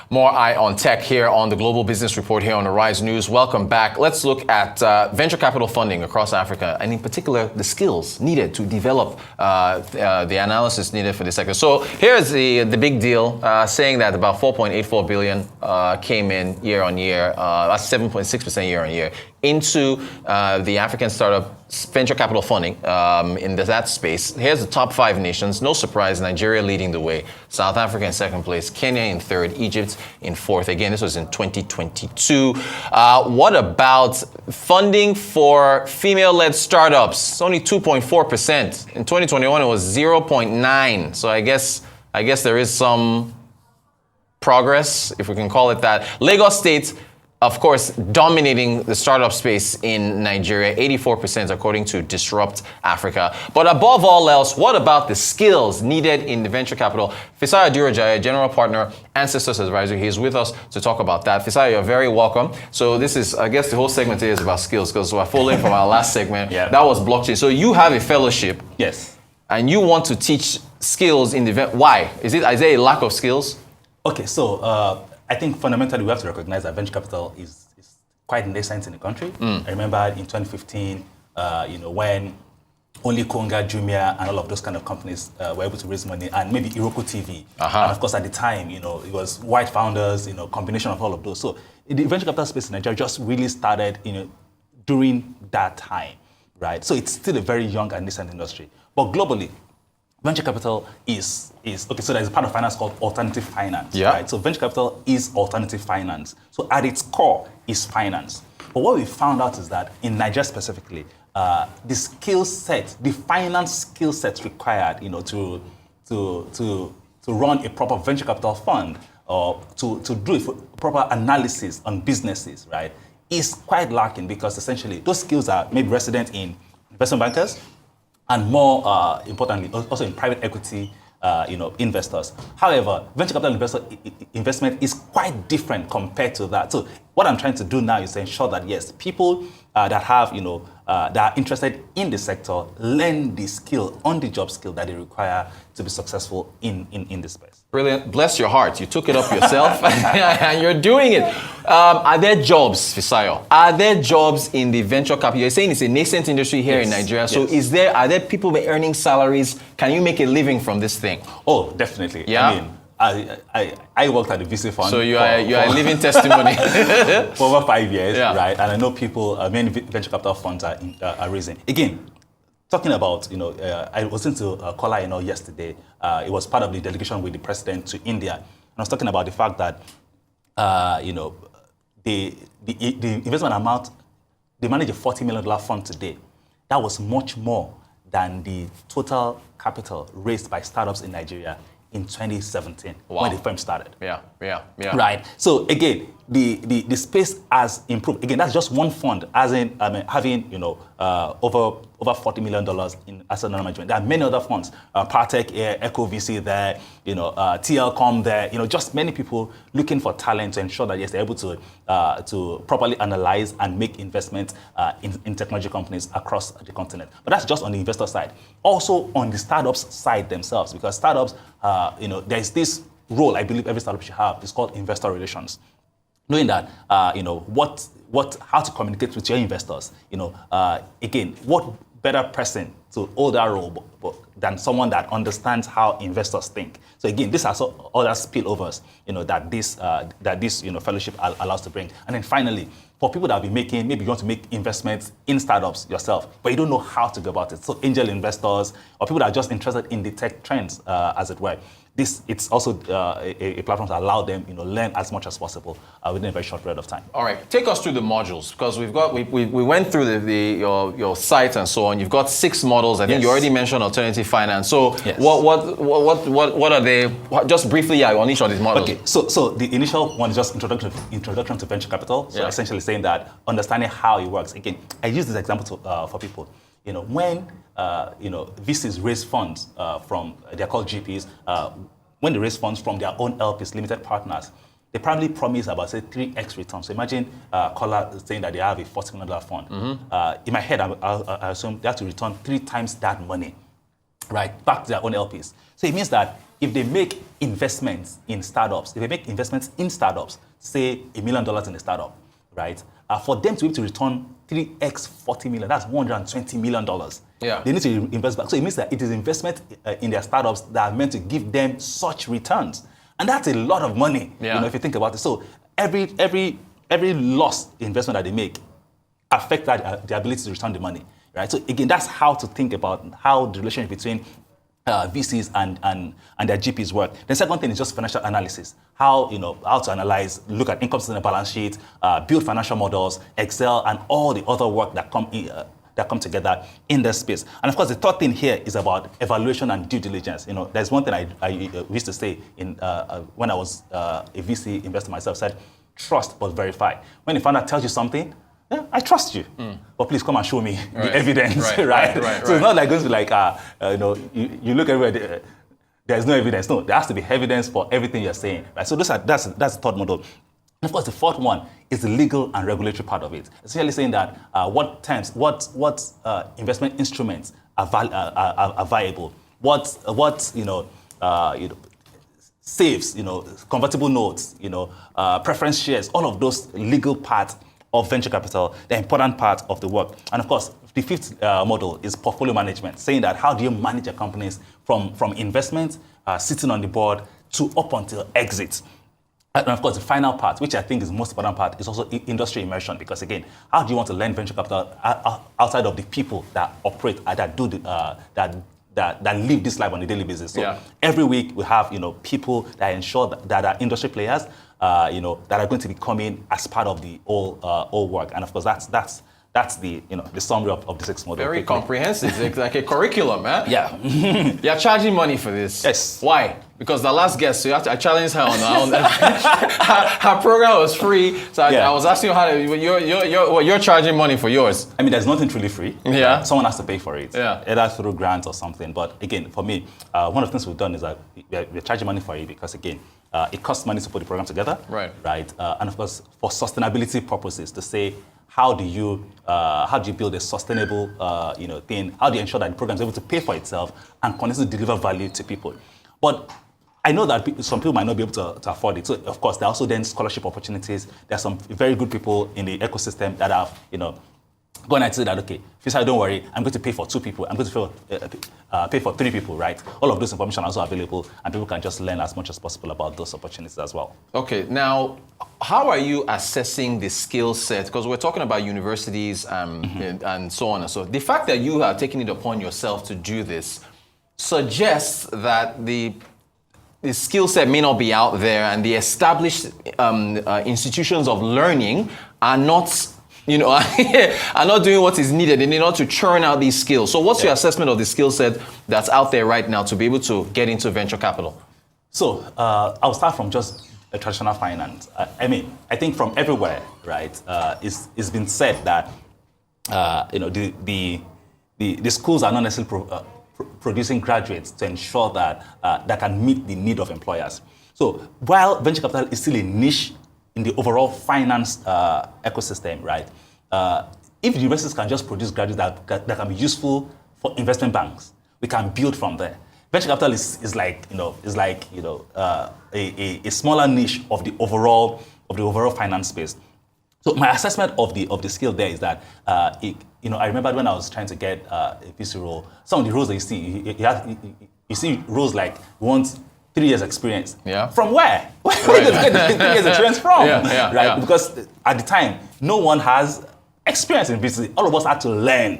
More Eye on Tech here on the Global Business Report here on the Rise News. Welcome back. Let's look at venture capital funding across Africa, and in particular, the skills needed to develop the analysis needed for this sector. So here's the big deal, saying that about 4.84 billion came in year on year. That's 7.6% year on year into the African startup venture capital funding in that space. Here's the top 5 nations. No surprise, Nigeria leading the way. South Africa in second place. Kenya in third. Egypt in fourth. Again, this was in 2022. What about funding for female-led startups? It's only 2.4%. In 2021, it was 0.9. So I guess there is some progress, if we can call it that. Lagos State, of course, dominating the startup space in Nigeria, 84% according to Disrupt Africa. But above all else, what about the skills needed in the venture capital? Fisayo Durojaye, General Partner, Ancestors Advisor, he's with us to talk about that. Fisayo, you're very welcome. So this is, I guess the whole segment today is about skills, because we're following from our last segment. Yeah. That was blockchain. So you have a fellowship. Yes. And you want to teach skills in the why? Is there a lack of skills? Okay, so I think fundamentally we have to recognize that venture capital is quite nascent in the country. I remember in 2015, when only Konga, Jumia, and all of those kind of companies were able to raise money, and maybe Iroko TV. And of course, at the time, it was white founders, combination of all of those. So the venture capital space in Nigeria just really started, during that time, right? So it's still a very young and nascent industry. But globally, venture capital is okay. So there's a part of finance called alternative finance, right? So venture capital is alternative finance. So at its core is finance. But what we found out is that in Nigeria specifically, the skill set, the finance skill sets required, to run a proper venture capital fund or to do a proper analysis on businesses, right, is quite lacking, because essentially those skills are maybe resident in investment bankers, and more importantly, also in private equity, investors. However, venture capital investment is quite different compared to that. So what I'm trying to do now is to ensure that, yes, people that have, that are interested in the sector learn the skill, on-the-job skill that they require to be successful in this space. Brilliant. Bless your heart. You took it up yourself and you're doing it. Are there jobs, Fisayo? Are there jobs in the venture capital? You're saying it's a nascent industry here in Nigeria. So are there people earning salaries? Can you make a living from this thing? Oh, definitely. Yeah. I mean, I worked at the VC fund. So you are a living testimony. For over 5 years, right? And I know people, many venture capital funds are raising. Again, talking about, I was into Kola, yesterday. It was part of the delegation with the president to India. And I was talking about the fact that, the investment amount, they manage a $40 million fund today. That was much more than the total capital raised by startups in Nigeria in 2017 when the firm started. Yeah. Right. So again, the space has improved. Again, that's just one fund, as in having over $40 million in asset under management. There are many other funds, Partech here, Echo VC there, TLCom there. Just many people looking for talent to ensure that, yes, they're able to properly analyze and make investments in technology companies across the continent. But that's just on the investor side. Also on the startups side themselves, because startups, there's this role I believe every startup should have. It's called investor relations. Knowing that, how to communicate with your investors. Again, what better person to hold that role than someone that understands how investors think. So again, these are other spillovers, that this fellowship allows to bring. And then finally, for people that will be maybe you want to make investments in startups yourself, but you don't know how to go about it. So angel investors or people that are just interested in the tech trends, as it were. It's also a platform to allow them, learn as much as possible within a very short period of time. All right, take us through the modules, because we went through your site and so on. You've got 6 models. I think you already mentioned alternative finance. So what are they? Just briefly, on each of these models. Okay, so the initial one is just introduction to venture capital. So essentially saying that understanding how it works. Again, I use this example for people. When VCs raise funds they're called GPs, when they raise funds from their own LPs, limited partners, they probably promise about, say, 3x return. So imagine Kola saying that they have a $40 million fund. In my head, I assume they have to return 3 times that money. right, back to their own LPs. So it means that if they make investments in startups, say $1 million in a startup, right, for them to be able to return 3x 40 million, that's $120 million. Yeah. They need to invest back. So it means that it is investment in their startups that are meant to give them such returns. And that's a lot of money, if you think about it. So every lost investment that they make affects their ability to return the money, right? So again, that's how to think about how the relationship between VCs and their GPs work. The second thing is just financial analysis. How to analyze, look at income statement, balance sheet, build financial models, Excel, and all the other work that come together in this space. And of course, the third thing here is about evaluation and due diligence. There's one thing I used to say when I was a VC investor myself, said, trust but verify. When a founder tells you something, yeah, I trust you, but please come and show me the evidence, right? So it's not like going to you look everywhere, there's no evidence. No, there has to be evidence for everything you're saying, right? So that's the third model. And of course, the fourth one is the legal and regulatory part of it. Essentially saying that what investment instruments are viable, saves, convertible notes, preference shares, all of those legal parts of venture capital, the important part of the work. And of course, the fifth model is portfolio management, saying that how do you manage your companies from investment, sitting on the board, to up until exit. And of course, the final part, which I think is the most important part, is also industry immersion. Because again, how do you want to lend venture capital outside of the people that operate, that live this life on a daily basis? So every week we have people that ensure that are industry players, that are going to be coming as part of the all work. And of course, that's the the summary of the sixth model. Very comprehensive. It's like a curriculum, man. Yeah. You're charging money for this. Yes. Why? Because the last guest, so I challenged her on her program was free. So I was asking you you're charging money for yours. I mean, there's nothing truly free. Yeah. Someone has to pay for it. Yeah. Either through grants or something. But again, for me, one of the things we've done is that we're charging money for it because again, it costs money to put the program together. Right. Right. And of course, for sustainability purposes, to say how do you build a sustainable thing? How do you ensure that the program is able to pay for itself and continue to deliver value to people? But I know that some people might not be able to afford it. So, of course, there are also then scholarship opportunities. There are some very good people in the ecosystem that have, gone and say that, okay, Fisayo, don't worry, I'm going to pay for 2 people. I'm going to pay for 3 people, right? All of those information are also available, and people can just learn as much as possible about those opportunities as well. Okay, now, how are you assessing the skill set? Because we're talking about universities and so on and so on. The fact that you are taking it upon yourself to do this suggests that the skill set may not be out there, and the established institutions of learning are not, are not doing what is needed in order to churn out these skills. So what's your assessment of the skill set that's out there right now to be able to get into venture capital? So I'll start from just a traditional finance. I think from everywhere, right, it's been said that, the schools are not necessarily producing graduates to ensure that that can meet the need of employers. So while venture capital is still a niche in the overall finance ecosystem, right? If the universities can just produce graduates that can be useful for investment banks, we can build from there. Venture capital is like a smaller niche of the overall finance space. So my assessment of the skill there is that I remember when I was trying to get a VC role, some of the roles that you see, you see roles like want 3 years experience. Yeah. From where? Where does it get 3 years experience from? Yeah. Because at the time, no one has experience in VC. All of us had to learn,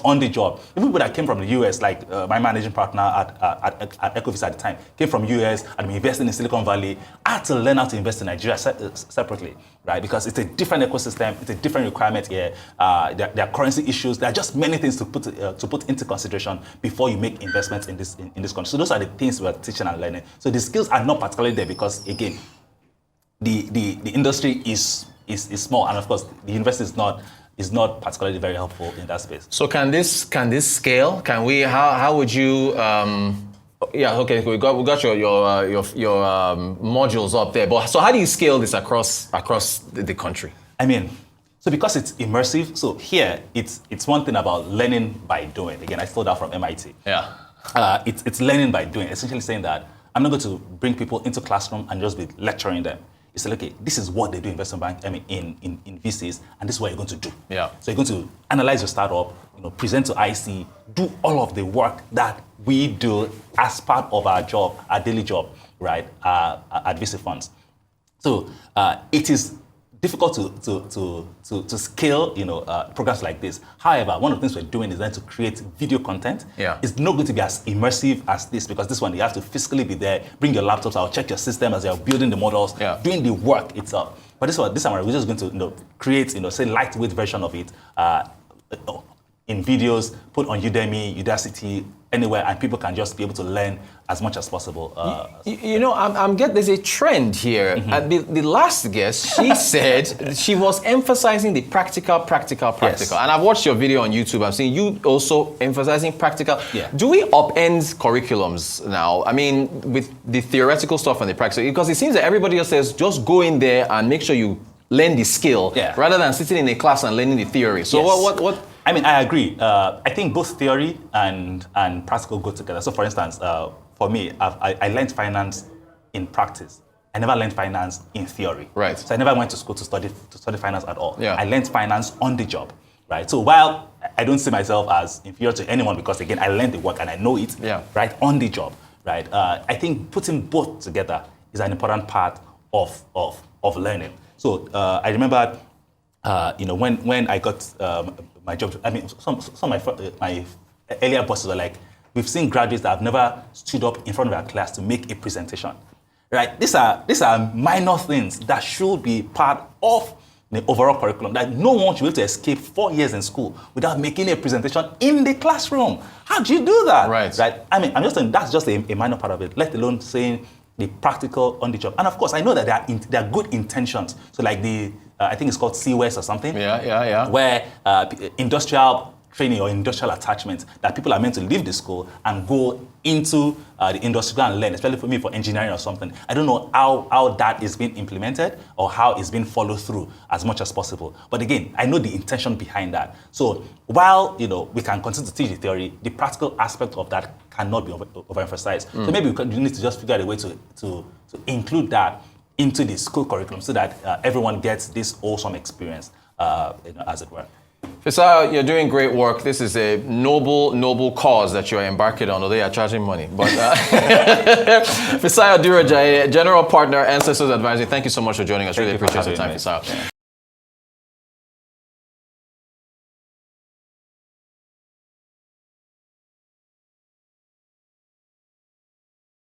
on the job. The people that came from the US, like my managing partner at Ecovis at the time, came from US and investing in Silicon Valley. I had to learn how to invest in Nigeria separately, right? Because it's a different ecosystem, it's a different requirement here. There are currency issues. There are just many things to put into consideration before you make investments in this country. So those are the things we're teaching and learning. So the skills are not particularly there because, again, the industry is small, and of course the university is not particularly very helpful in that space. So can this scale? Can we? How would you? We got your modules up there. But so how do you scale this across the country? So because it's immersive. So here it's one thing about learning by doing. Again, I stole that from MIT. Yeah. It's learning by doing, essentially saying that I'm not going to bring people into classroom and just be lecturing them. It's like, okay, this is what they do in investment bank, in VCs, and this is what you're going to do. Yeah. So you're going to analyze your startup, present to IC, do all of the work that we do as part of our job, our daily job, right, at VC funds. So it is difficult to scale, programs like this. However, one of the things we're doing is then to create video content. Yeah. It's not going to be as immersive as this, because this one you have to physically be there, bring your laptops out, check your system as you're building the models, doing the work itself. But this one we're just going to create, say, lightweight version of it in videos, put on Udemy, Udacity, anywhere, and people can just be able to learn as much as possible. I'm getting, there's a trend here. The last guest, she said she was emphasizing the practical. Yes. And I've watched your video on YouTube. I've seen you also emphasizing practical. Yeah. Do we upend curriculums now? I mean, with the theoretical stuff and the practical? Because it seems that everybody else says, just go in there and make sure you learn the skill, rather than sitting in a class and learning the theory. So what? I mean, I agree. I think both theory and practical go together. So, for instance, for me, I learned finance in practice. I never learned finance in theory. Right. So I never went to school to study finance at all. Yeah. I learned finance on the job. Right. So while I don't see myself as inferior to anyone, because again I learned the work and I know it. Right, on the job. Right. I think putting both together is an important part of learning. So I remember, when I got my job, I mean, some of my earlier bosses were like, we've seen graduates that have never stood up in front of our class to make a presentation. Right? These are minor things that should be part of the overall curriculum, that no one should be able to escape 4 years in school without making a presentation in the classroom. How do you do that? Right. I mean, I'm just saying that's just a minor part of it, let alone saying the practical on the job. And of course, I know that there are good intentions. So like I think it's called CWES or something. Yeah. Where industrial training or industrial attachment, that people are meant to leave the school and go into the industry and learn, especially for me for engineering or something. I don't know how that is being implemented or how it's being followed through as much as possible. But again, I know the intention behind that. So while we can continue to teach the theory, the practical aspect of that cannot be overemphasized. So maybe we need to just figure out a way to include that into the school curriculum so that everyone gets this awesome experience, as it were. Fisayo, you're doing great work. This is a noble cause that you're embarking on, although you're charging money. But Fisayo Durojaye, General Partner, Ancestors Advisory, thank you so much for joining us. Really appreciate your time, Fisayo.